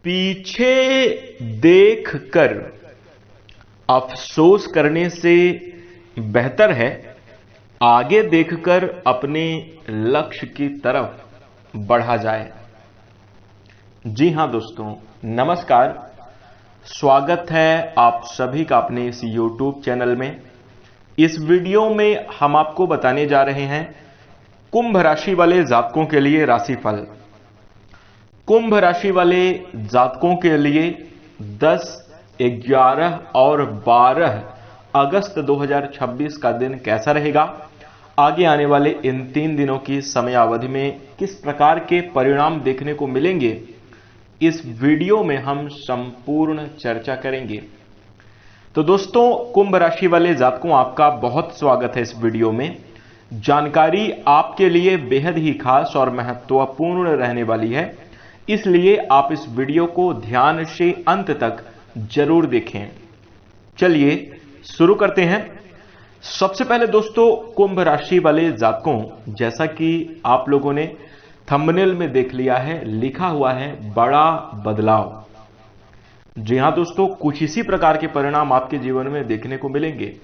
पीछे देखकर अफसोस करने से बेहतर है आगे देखकर अपने लक्ष्य की तरफ बढ़ा जाए। जी हां दोस्तों, नमस्कार। स्वागत है आप सभी का अपने इस YouTube चैनल में। इस वीडियो में हम आपको बताने जा रहे हैं कुंभ राशि वाले जातकों के लिए राशिफल। कुंभ राशि वाले जातकों के लिए 10, 11 और 12 अगस्त 2026 का दिन कैसा रहेगा, आगे आने वाले इन 3 दिनों की समयावधि में किस प्रकार के परिणाम देखने को मिलेंगे, इस वीडियो में हम संपूर्ण चर्चा करेंगे। तो दोस्तों, कुंभ राशि वाले जातकों, आपका बहुत स्वागत है इस वीडियो में। जानकारी आपके लिए बेहद ही खास और महत्वपूर्ण रहने वाली है, इसलिए आप इस वीडियो को ध्यान से अंत तक जरूर देखें। चलिए शुरू करते हैं। सबसे पहले दोस्तों, कुंभ राशि वाले जातकों, जैसा कि आप लोगों ने थंबनेल में देख लिया है, लिखा हुआ है बड़ा बदलाव। जी हां दोस्तों, कुछ इसी प्रकार के परिणाम आपके जीवन में देखने को मिलेंगे।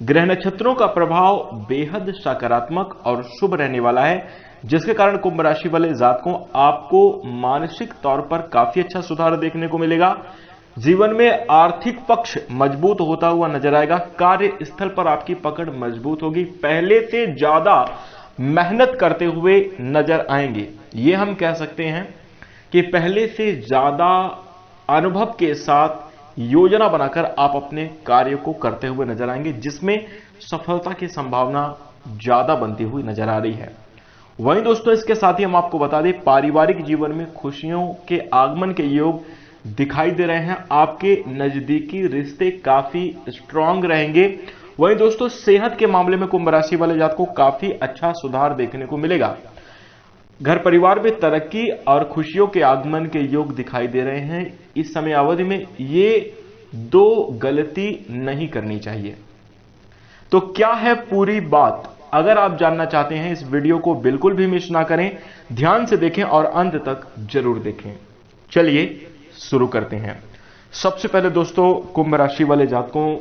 ग्रह नक्षत्रों का प्रभाव बेहद सकारात्मक और शुभ रहने वाला है, जिसके कारण कुंभ राशि वाले जातकों आपको मानसिक तौर पर काफी अच्छा सुधार देखने को मिलेगा। जीवन में आर्थिक पक्ष मजबूत होता हुआ नजर आएगा। कार्य स्थल पर आपकी पकड़ मजबूत होगी, पहले से ज्यादा मेहनत करते हुए नजर आएंगे। ये हम कह सकते हैं कि पहले से ज्यादा अनुभव के साथ योजना बनाकर आप अपने कार्य को करते हुए नजर आएंगे, जिसमें सफलता की संभावना ज्यादा बनती हुई नजर आ रही है। वहीं दोस्तों, इसके साथ ही हम आपको बता दें, पारिवारिक जीवन में खुशियों के आगमन के योग दिखाई दे रहे हैं। आपके नजदीकी रिश्ते काफी स्ट्रांग रहेंगे। वहीं दोस्तों, सेहत के मामले में कुंभ राशि वाले जातकों को काफी अच्छा सुधार देखने को मिलेगा। घर परिवार में तरक्की और खुशियों के आगमन के योग दिखाई दे रहे हैं। इस समय अवधि में ये 2 गलती नहीं करनी चाहिए। तो क्या है पूरी बात? अगर आप जानना चाहते हैं, इस वीडियो को बिल्कुल भी मिस ना करें, ध्यान से देखें और अंत तक जरूर देखें। चलिए शुरू करते हैं। सबसे पहले दोस्तों, कुंभ राशि वाले जातकों,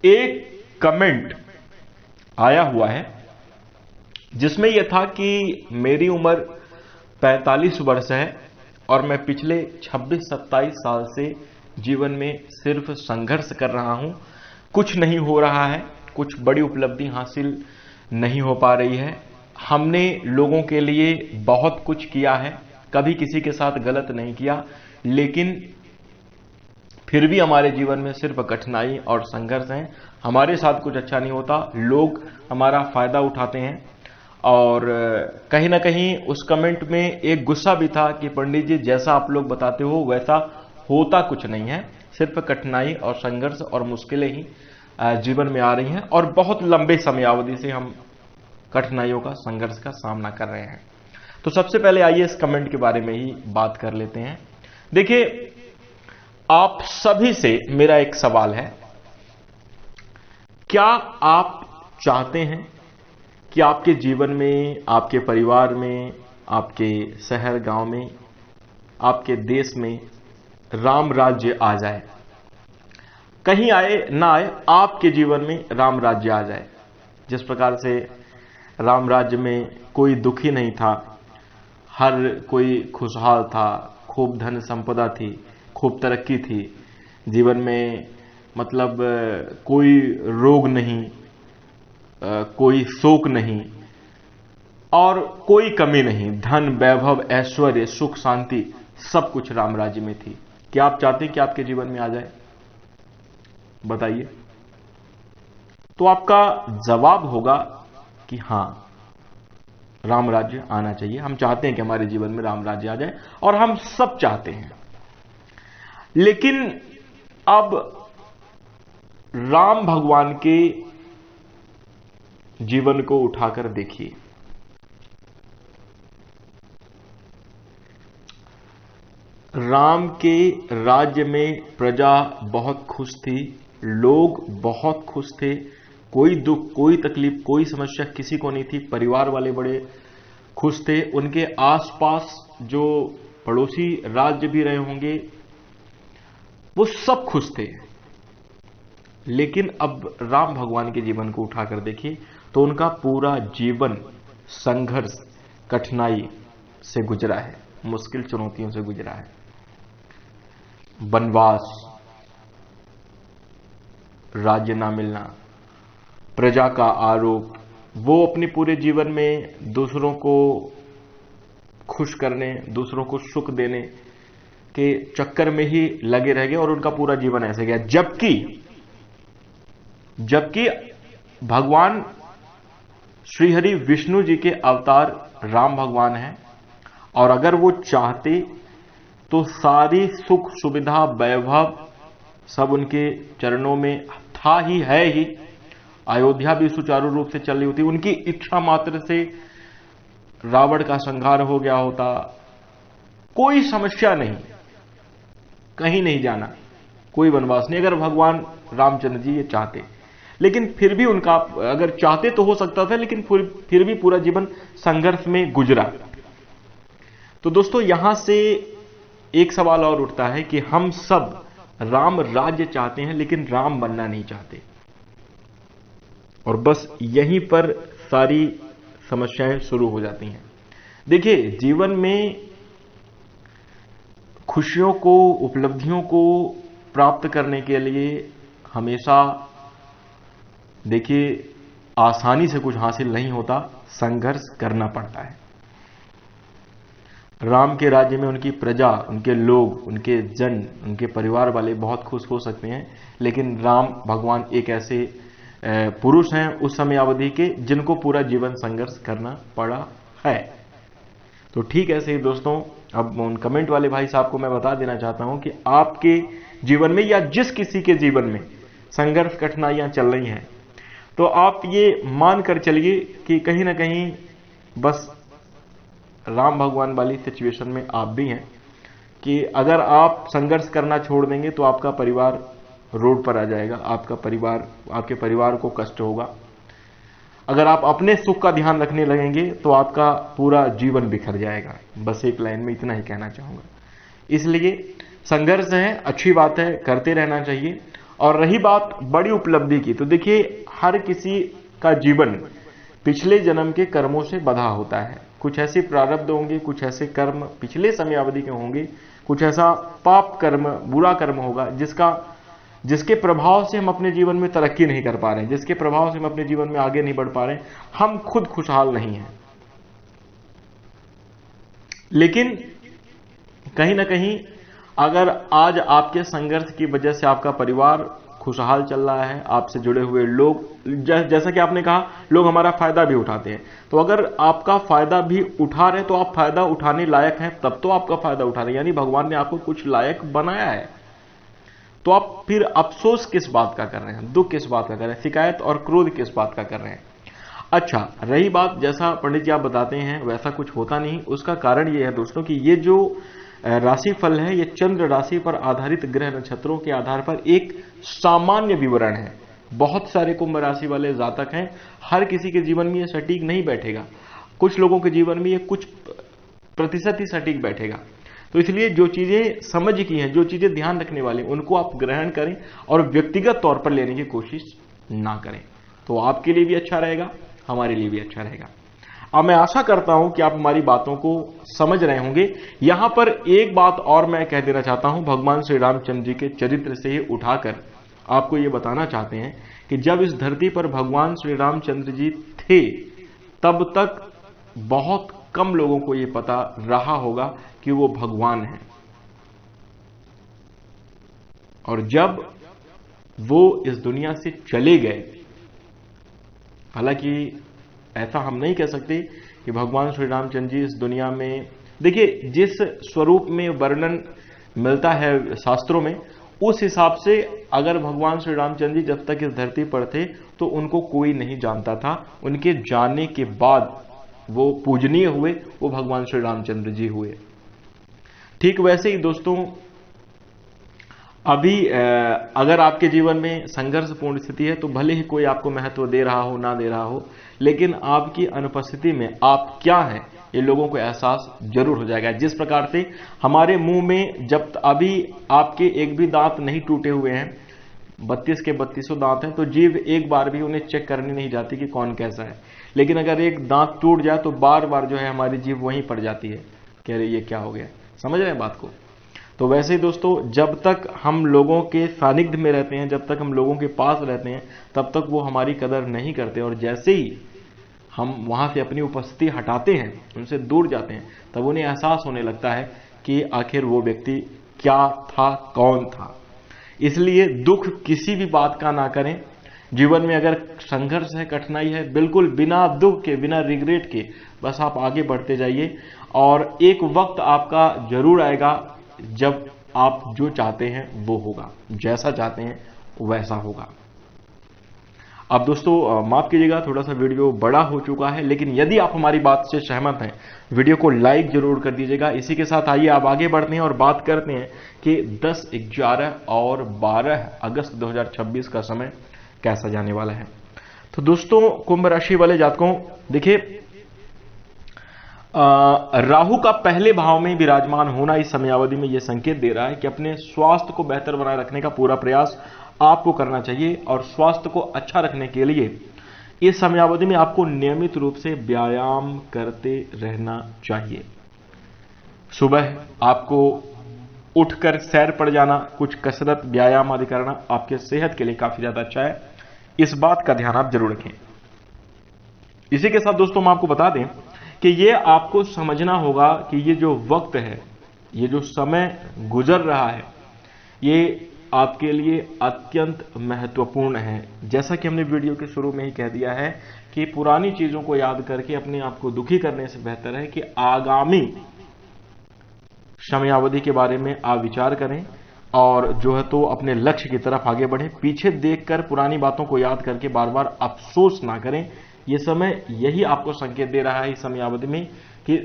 एक कमेंट आया हुआ है जिसमें यह था कि मेरी उम्र 45 वर्ष है और मैं पिछले 26-27 साल से जीवन में सिर्फ संघर्ष कर रहा हूं। कुछ नहीं हो रहा है, कुछ बड़ी उपलब्धि हासिल नहीं हो पा रही है। हमने लोगों के लिए बहुत कुछ किया है, कभी किसी के साथ गलत नहीं किया, लेकिन फिर भी हमारे जीवन में सिर्फ कठिनाई और संघर्ष है। हमारे साथ कुछ अच्छा नहीं होता, लोग हमारा फायदा उठाते हैं। और कहीं ना कहीं उस कमेंट में एक गुस्सा भी था कि पंडित जी, जैसा आप लोग बताते हो वैसा होता कुछ नहीं है, सिर्फ कठिनाई और संघर्ष और मुश्किलें ही जीवन में आ रही हैं और बहुत लंबे समयावधि से हम कठिनाइयों का, संघर्ष का सामना कर रहे हैं। तो सबसे पहले आइए इस कमेंट के बारे में ही बात कर लेते हैं। देखिए, आप सभी से मेरा एक सवाल है, क्या आप चाहते हैं कि आपके जीवन में, आपके परिवार में, आपके शहर गांव में, आपके देश में राम राज्य आ जाए? कहीं आए ना आए, आपके जीवन में राम राज्य आ जाए। जिस प्रकार से राम राज्य में कोई दुखी नहीं था, हर कोई खुशहाल था, खूब धन संपदा थी, खूब तरक्की थी जीवन में, मतलब कोई रोग नहीं, कोई शोक नहीं और कोई कमी नहीं, धन, वैभव, ऐश्वर्य, सुख, शांति, सब कुछ राम राज्य में थी। क्या आप चाहते हैं कि आपके जीवन में आ जाए? बताइए। तो आपका जवाब होगा कि हां, राम राज्य आना चाहिए। हम चाहते हैं कि हमारे जीवन में राम राज्य आ जाए और हम सब चाहते हैं। लेकिन अब राम भगवान के जीवन को उठाकर देखिए। राम के राज्य में प्रजा बहुत खुश थी, लोग बहुत खुश थे, कोई दुख, कोई तकलीफ, कोई समस्या किसी को नहीं थी। परिवार वाले बड़े खुश थे। उनके आसपास जो पड़ोसी राज्य भी रहे होंगे, वो सब खुश थे। लेकिन अब राम भगवान के जीवन को उठाकर देखिए तो उनका पूरा जीवन संघर्ष, कठिनाई से गुजरा है, मुश्किल चुनौतियों से गुजरा है। वनवास, राज्य ना मिलना, प्रजा का आरोप, वो अपने पूरे जीवन में दूसरों को खुश करने, दूसरों को सुख देने के चक्कर में ही लगे रह गए और उनका पूरा जीवन ऐसे गया। जबकि भगवान श्रीहरि विष्णु जी के अवतार राम भगवान हैं और अगर वो चाहते तो सारी सुख सुविधा वैभव सब उनके चरणों में था ही, है ही। अयोध्या भी सुचारू रूप से चल रही होती, उनकी इच्छा मात्र से रावण का संहार हो गया होता, कोई समस्या नहीं, कहीं नहीं जाना, कोई वनवास नहीं, अगर भगवान रामचंद्र जी ये चाहते। लेकिन फिर भी उनका, अगर चाहते तो हो सकता था, लेकिन फिर भी पूरा जीवन संघर्ष में गुजरा। तो दोस्तों यहां से एक सवाल और उठता है कि हम सब राम राज्य चाहते हैं लेकिन राम बनना नहीं चाहते, और बस यहीं पर सारी समस्याएं शुरू हो जाती हैं। देखिए, जीवन में खुशियों को, उपलब्धियों को प्राप्त करने के लिए हमेशा देखिए आसानी से कुछ हासिल नहीं होता, संघर्ष करना पड़ता है। राम के राज्य में उनकी प्रजा, उनके लोग, उनके जन, उनके परिवार वाले बहुत खुश हो सकते हैं, लेकिन राम भगवान एक ऐसे पुरुष हैं उस समय अवधि के जिनको पूरा जीवन संघर्ष करना पड़ा है। तो ठीक ऐसे ही दोस्तों, अब उन कमेंट वाले भाई साहब को मैं बता देना चाहता हूं कि आपके जीवन में या जिस किसी के जीवन में संघर्ष, कठिनाइयां चल रही हैं, तो आप ये मान कर चलिए कि कहीं ना कहीं बस राम भगवान वाली सिचुएशन में आप भी हैं कि अगर आप संघर्ष करना छोड़ देंगे तो आपका परिवार रोड पर आ जाएगा, आपके परिवार को कष्ट होगा। अगर आप अपने सुख का ध्यान रखने लगेंगे तो आपका पूरा जीवन बिखर जाएगा। बस एक लाइन में इतना ही कहना चाहूंगा। इसलिए संघर्ष है, अच्छी बात है, करते रहना चाहिए। और रही बात बड़ी उपलब्धि की, तो देखिए हर किसी का जीवन पिछले जन्म के कर्मों से बंधा होता है। कुछ ऐसे प्रारब्ध होंगे, कुछ ऐसे कर्म पिछले समय अवधि के होंगे, कुछ ऐसा पाप कर्म, बुरा कर्म होगा जिसके प्रभाव से हम अपने जीवन में तरक्की नहीं कर पा रहे हैं, जिसके प्रभाव से हम अपने जीवन में आगे नहीं बढ़ पा रहे हैं, हम खुद खुशहाल नहीं हैं। लेकिन कहीं ना कहीं अगर आज आपके संघर्ष की वजह से आपका परिवार खुशहाल चल रहा है, आपसे जुड़े हुए लोग, जैसा कि आपने कहा, लोग हमारा फायदा भी उठाते हैं, तो अगर आपका फायदा भी उठा रहे तो आप फायदा उठाने लायक हैं, तब तो आपका फायदा उठा रहे हैं, यानी भगवान ने आपको कुछ लायक बनाया है। तो आप फिर अफसोस किस बात का कर रहे हैं, दुख किस बात का कर रहे हैं, शिकायत और क्रोध किस बात का कर रहे हैं। अच्छा, रही बात जैसा पंडित जी आप बताते हैं वैसा कुछ होता नहीं, उसका कारण ये है दोस्तों कि ये जो राशि फल है ये चंद्र राशि पर आधारित ग्रह नक्षत्रों के आधार पर एक सामान्य विवरण है। बहुत सारे कुंभ राशि वाले जातक हैं, हर किसी के जीवन में ये सटीक नहीं बैठेगा, कुछ लोगों के जीवन में ये कुछ प्रतिशत ही सटीक बैठेगा। तो इसलिए जो चीजें समझ की हैं, जो चीजें ध्यान रखने वाली, उनको आप ग्रहण करें और व्यक्तिगत तौर पर लेने की कोशिश ना करें, तो आपके लिए भी अच्छा रहेगा, हमारे लिए भी अच्छा रहेगा। अब मैं आशा करता हूं कि आप हमारी बातों को समझ रहे होंगे। यहां पर एक बात और मैं कह देना चाहता हूं, भगवान श्री रामचंद्र जी के चरित्र से ही उठाकर आपको ये बताना चाहते हैं कि जब इस धरती पर भगवान श्री रामचंद्र जी थे तब तक बहुत कम लोगों को ये पता रहा होगा कि वो भगवान हैं, और जब वो इस दुनिया से चले गए, हालांकि ऐसा हम नहीं कह सकते कि भगवान श्री रामचंद्र जी इस दुनिया में, देखिए जिस स्वरूप में वर्णन मिलता है शास्त्रों में, उस हिसाब से अगर भगवान श्री रामचंद्र जी जब तक इस धरती पर थे तो उनको कोई नहीं जानता था। उनके जाने के बाद वो पूजनीय हुए, वो भगवान श्री रामचंद्र जी हुए। ठीक वैसे ही दोस्तों, अभी अगर आपके जीवन में संघर्षपूर्ण स्थिति है तो भले ही कोई आपको महत्व दे रहा हो, ना दे रहा हो, लेकिन आपकी अनुपस्थिति में आप क्या हैं ये लोगों को एहसास जरूर हो जाएगा। जिस प्रकार से हमारे मुंह में जब अभी आपके एक भी दांत नहीं टूटे हुए हैं, 32 के 32 दांत हैं, तो जीभ एक बार भी उन्हें चेक करने नहीं जाती कि कौन कैसा है। लेकिन अगर एक दांत टूट जाए तो बार बार जो है हमारी जीभ वहीं पड़ जाती है, कह रही ये क्या हो गया। समझ रहे हैं बात को। तो वैसे ही दोस्तों, जब तक हम लोगों के सानिध्य में रहते हैं, जब तक हम लोगों के पास रहते हैं, तब तक वो हमारी कदर नहीं करते, और जैसे ही हम वहां से अपनी उपस्थिति हटाते हैं, उनसे दूर जाते हैं, तब उन्हें एहसास होने लगता है कि आखिर वो व्यक्ति क्या था, कौन था। इसलिए दुख किसी भी बात का ना करें। जीवन में अगर संघर्ष है, कठिनाई है, बिल्कुल बिना दुख के, बिना रिग्रेट के बस आप आगे बढ़ते जाइए, और एक वक्त आपका जरूर आएगा जब आप जो चाहते हैं वो होगा, जैसा चाहते हैं वैसा होगा। अब दोस्तों माफ कीजिएगा, थोड़ा सा वीडियो बड़ा हो चुका है, लेकिन यदि आप हमारी बात से सहमत हैं, वीडियो को लाइक जरूर कर दीजिएगा। इसी के साथ आइए आप आगे बढ़ते हैं और बात करते हैं कि 10, 11 और 12 अगस्त 2026 का समय कैसा जाने वाला है। तो दोस्तों, कुंभ राशि वाले जातकों, देखिए राहु का पहले भाव में विराजमान होना इस समयावधि में यह संकेत दे रहा है कि अपने स्वास्थ्य को बेहतर बनाए रखने का पूरा प्रयास आपको करना चाहिए, और स्वास्थ्य को अच्छा रखने के लिए इस समयावधि में आपको नियमित रूप से व्यायाम करते रहना चाहिए। सुबह आपको उठकर सैर पर जाना, कुछ कसरत, व्यायाम आदि करना आपके सेहत के लिए काफी ज्यादा अच्छा है। इस बात का ध्यान आप जरूर रखें। इसी के साथ दोस्तों, हम आपको बता दें कि ये आपको समझना होगा कि ये जो वक्त है, ये जो समय गुजर रहा है, ये आपके लिए अत्यंत महत्वपूर्ण है। जैसा कि हमने वीडियो के शुरू में ही कह दिया है कि पुरानी चीजों को याद करके अपने आप को दुखी करने से बेहतर है कि आगामी समयावधि के बारे में आप विचार करें, और जो है तो अपने लक्ष्य की तरफ आगे बढ़े। पीछे देखकर पुरानी बातों को याद करके बार बार अफसोस ना करें। यह समय यही आपको संकेत दे रहा है इस समयावधि में कि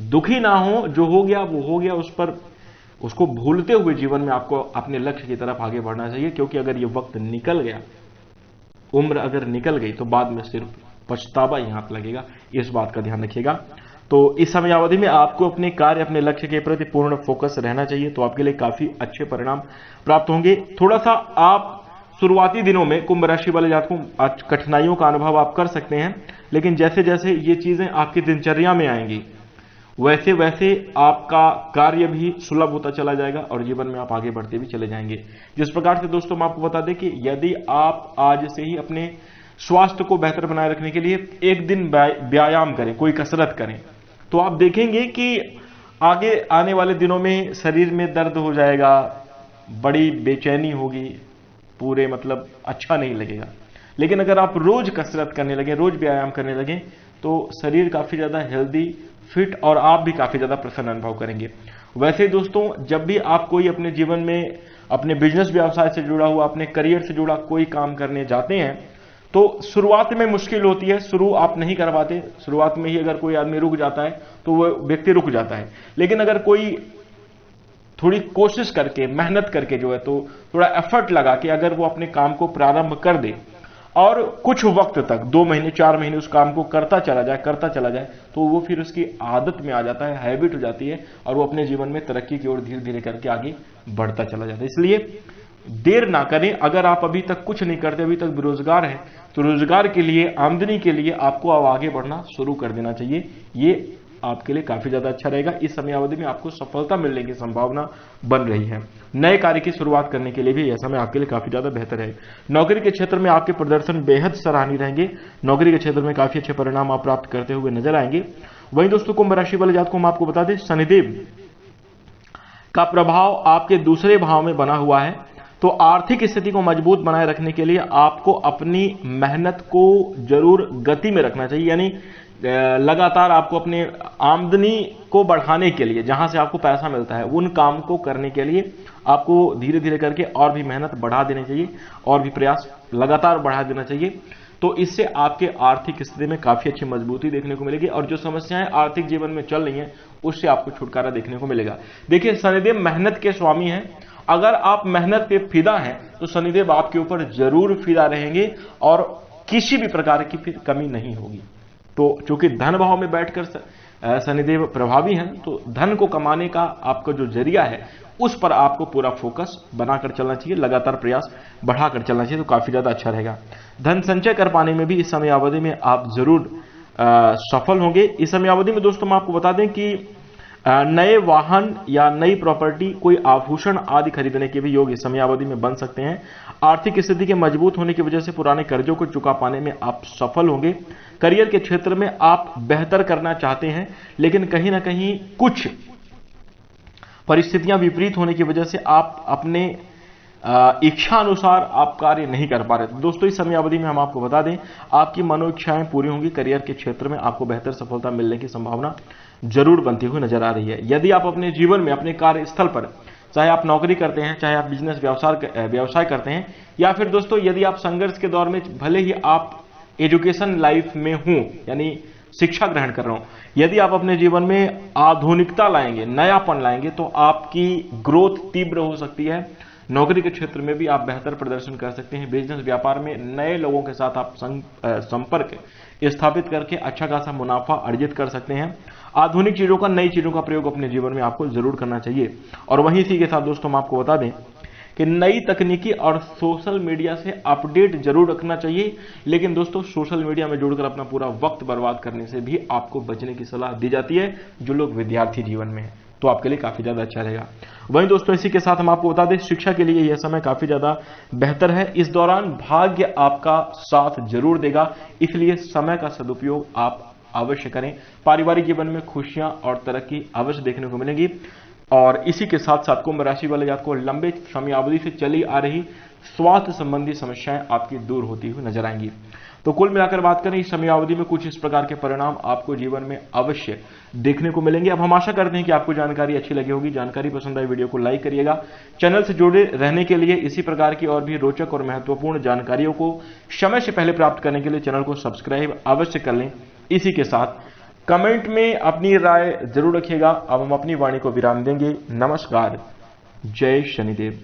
दुखी ना हो, जो हो गया वो हो गया, उस पर उसको भूलते हुए जीवन में आपको अपने लक्ष्य की तरफ आगे बढ़ना चाहिए। क्योंकि अगर ये वक्त निकल गया, उम्र अगर निकल गई, तो बाद में सिर्फ पछतावा ही हाथ लगेगा। इस बात का ध्यान रखिएगा। तो इस समयावधि में आपको अपने कार्य, अपने लक्ष्य के प्रति पूर्ण फोकस रहना चाहिए, तो आपके लिए काफी अच्छे परिणाम प्राप्त होंगे। थोड़ा सा आप शुरुआती दिनों में कुंभ राशि वाले जातकों कठिनाइयों का अनुभव आप कर सकते हैं, लेकिन जैसे जैसे ये चीजें आपकी दिनचर्या में आएंगी, वैसे वैसे आपका कार्य भी सुलभ होता चला जाएगा, और जीवन में आप आगे बढ़ते भी चले जाएंगे। जिस प्रकार से दोस्तों, मैं आपको बता दें कि यदि आप आज से ही अपने स्वास्थ्य को बेहतर बनाए रखने के लिए एक दिन व्यायाम करें, कोई कसरत करें, तो आप देखेंगे कि आगे आने वाले दिनों में शरीर में दर्द हो जाएगा, बड़ी बेचैनी होगी, पूरे मतलब अच्छा नहीं लगेगा। लेकिन अगर आप रोज कसरत करने लगे, रोज व्यायाम करने लगे, तो शरीर काफी ज्यादा हेल्दी, फिट, और आप भी काफी ज्यादा प्रसन्न अनुभव करेंगे। वैसे दोस्तों, जब भी आप कोई अपने जीवन में, अपने बिजनेस व्यवसाय से जुड़ा हुआ, अपने करियर से जुड़ा कोई काम करने जाते हैं, तो शुरुआत में मुश्किल होती है, शुरू आप नहीं कर पाते। शुरुआत में ही अगर कोई आदमी रुक जाता है तो वह व्यक्ति रुक जाता है। लेकिन अगर कोई थोड़ी कोशिश करके, मेहनत करके जो है तो थोड़ा एफर्ट लगा के अगर वो अपने काम को प्रारंभ कर दे, और कुछ वक्त तक 2 महीने 4 महीने उस काम को करता चला जाए, तो वो फिर उसकी आदत में आ जाता है, हैबिट हो जाती है, और वो अपने जीवन में तरक्की की ओर धीरे धीरे करके आगे बढ़ता चला जाता है। इसलिए देर ना करें। अगर आप अभी तक कुछ नहीं करते, अभी तक बेरोजगार हैं, तो रोजगार के लिए, आमदनी के लिए आपको अब आगे बढ़ना शुरू कर देना चाहिए। ये आपके लिए काफी ज्यादा अच्छा रहेगा। इस समयावधि में आपको सफलता मिलने की संभावना बन रही है। नए कार्य की शुरुआत करने के लिए भी यह समय आपके लिए काफी ज्यादा बेहतर है। नौकरी के क्षेत्र में आपके प्रदर्शन बेहद सराहनीय रहेंगे। नौकरी के क्षेत्र में काफी अच्छे परिणाम आप प्राप्त करते हुए नजर आएंगे। वहीं दोस्तों, कुंभ राशि वाले जातकों को हम आपको बता दें, शनिदेव का प्रभाव आपके दूसरे भाव में बना हुआ है, तो आर्थिक स्थिति को मजबूत बनाए रखने के लिए आपको अपनी मेहनत को जरूर गति में रखना चाहिए। यानी लगातार आपको अपने आमदनी को बढ़ाने के लिए, जहां से आपको पैसा मिलता है, उन काम को करने के लिए आपको धीरे धीरे करके और भी मेहनत बढ़ा देनी चाहिए, और भी प्रयास लगातार बढ़ा देना चाहिए। तो इससे आपके आर्थिक स्थिति में काफी अच्छी मजबूती देखने को मिलेगी, और जो समस्याएं आर्थिक जीवन में चल रही हैं उससे आपको छुटकारा देखने को मिलेगा। देखिए, शनिदेव मेहनत के स्वामी हैं। अगर आप मेहनत पे फिदा हैं तो शनिदेव आपके ऊपर जरूर फिदा रहेंगे, और किसी भी प्रकार की फिर कमी नहीं होगी। तो चूंकि धन भाव में बैठकर शनिदेव प्रभावी हैं, तो धन को कमाने का आपका जो जरिया है उस पर आपको पूरा फोकस बनाकर चलना चाहिए, लगातार प्रयास बढ़ाकर चलना चाहिए, तो काफी ज्यादा अच्छा रहेगा। धन संचय कर पाने में भी इस समयावधि में आप जरूर सफल होंगे। इस समयावधि में दोस्तों मैं आपको बता दें कि नए वाहन या नई प्रॉपर्टी, कोई आभूषण आदि खरीदने के भी योग इस समयावधि में बन सकते हैं। आर्थिक स्थिति के मजबूत होने की वजह से पुराने कर्जों को चुका पाने में आप सफल होंगे। करियर के क्षेत्र में आप बेहतर करना चाहते हैं, लेकिन कहीं ना कहीं कुछ परिस्थितियां विपरीत होने की वजह से आप अपने इच्छा अनुसार आप कार्य नहीं कर पा रहे। तो दोस्तों इस समयावधि में हम आपको बता दें, आपकी मनोइच्छाएं पूरी होंगी। करियर के क्षेत्र में आपको बेहतर सफलता मिलने की संभावना जरूर बनती हुई नजर आ रही है। यदि आप अपने जीवन में, अपने कार्यस्थल पर, चाहे आप नौकरी करते हैं, चाहे आप बिजनेस व्यवसाय करते हैं, या फिर दोस्तों यदि आप संघर्ष के दौर में, भले ही आप एजुकेशन लाइफ में हों, यानी शिक्षा ग्रहण कर रहा हूं, यदि आप अपने जीवन में आधुनिकता लाएंगे, नयापन लाएंगे, तो आपकी ग्रोथ तीव्र हो सकती है। नौकरी के क्षेत्र में भी आप बेहतर प्रदर्शन कर सकते हैं। बिजनेस व्यापार में नए लोगों के साथ आप संपर्क स्थापित करके अच्छा खासा मुनाफा अर्जित कर सकते हैं। आधुनिक चीजों का, नई चीजों का प्रयोग अपने जीवन में आपको जरूर करना चाहिए। और वहीं इसी के साथ दोस्तों हम आपको बता दें कि नई तकनीकी और सोशल मीडिया से अपडेट जरूर रखना चाहिए, लेकिन दोस्तों सोशल मीडिया में जुड़कर अपना पूरा वक्त बर्बाद करने से भी आपको बचने की सलाह दी जाती है, जो लोग विद्यार्थी जीवन में है, तो आपके लिए काफी ज्यादा अच्छा रहेगा। वहीं दोस्तों इसी के साथ हम आपको बता दें, शिक्षा के लिए यह समय काफी ज्यादा बेहतर है। इस दौरान भाग्य आपका साथ जरूर देगा, इसलिए समय का सदुपयोग आप अवश्य करें। पारिवारिक जीवन में खुशियां और तरक्की अवश्य देखने को मिलेगी। और इसी के साथ साथ कुंभ राशि वाले जातकों को लंबे समयावधि से चली आ रही स्वास्थ्य संबंधी समस्याएं आपकी दूर होती हुई नजर आएंगी। तो कुल मिलाकर बात करें, इस समयावधि में कुछ इस प्रकार के परिणाम आपको जीवन में अवश्य देखने को मिलेंगे। अब हम आशा करते हैं कि आपको जानकारी अच्छी लगी होगी। जानकारी पसंद आई, वीडियो को लाइक करिएगा। चैनल से जुड़े रहने के लिए, इसी प्रकार की और भी रोचक और महत्वपूर्ण जानकारियों को समय से पहले प्राप्त करने के लिए चैनल को सब्सक्राइब अवश्य कर लें। इसी के साथ कमेंट में अपनी राय जरूर रखिएगा। अब हम अपनी वाणी को विराम देंगे। नमस्कार, जय शनिदेव।